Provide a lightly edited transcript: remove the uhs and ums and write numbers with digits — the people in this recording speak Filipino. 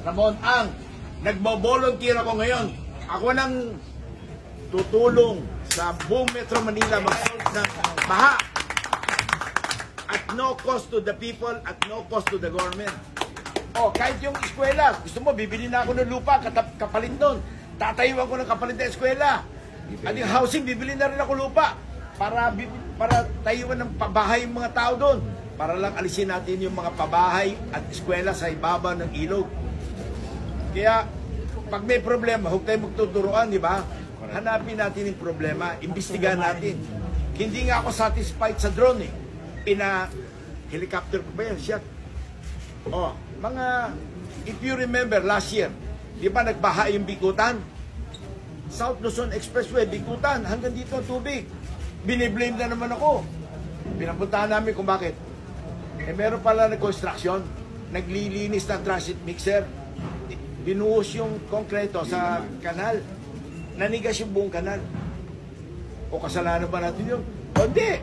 Ramon Ang, nagbo-volunteer ako ngayon. Ako nang tutulong sa buong Metro Manila mag-solve ng baha. At no cost to the people, at no cost to the government. O, kahit yung eskwela, gusto mo, bibili na ako ng lupa, kapalit doon. Tatayuan ko ng kapalit na eskwela. At yung housing, bibili na rin ako lupa para tayuan ng pabahay yung mga tao doon. Para lang alisin natin yung mga pabahay at eskwela sa ibaba ng ilog. Kaya, pag may problema, huwag tayo magtuturuan, di ba? Hanapin natin yung problema, imbestigahan natin. Hindi nga ako satisfied sa drone eh. Helicopter ko ba yan? Siya. Oh, if you remember last year, di ba nagbaha yung Bikutan? South Luzon Expressway, Bikutan, hanggang dito ang tubig. Biniblame na naman ako. Pinapuntahan namin kung bakit. Meron pala na construction, naglilinis ng transit mixer, binuhos yung konkreto sa kanal, nanigas yung buong kanal. O kasalanan ba natin yun? O hindi.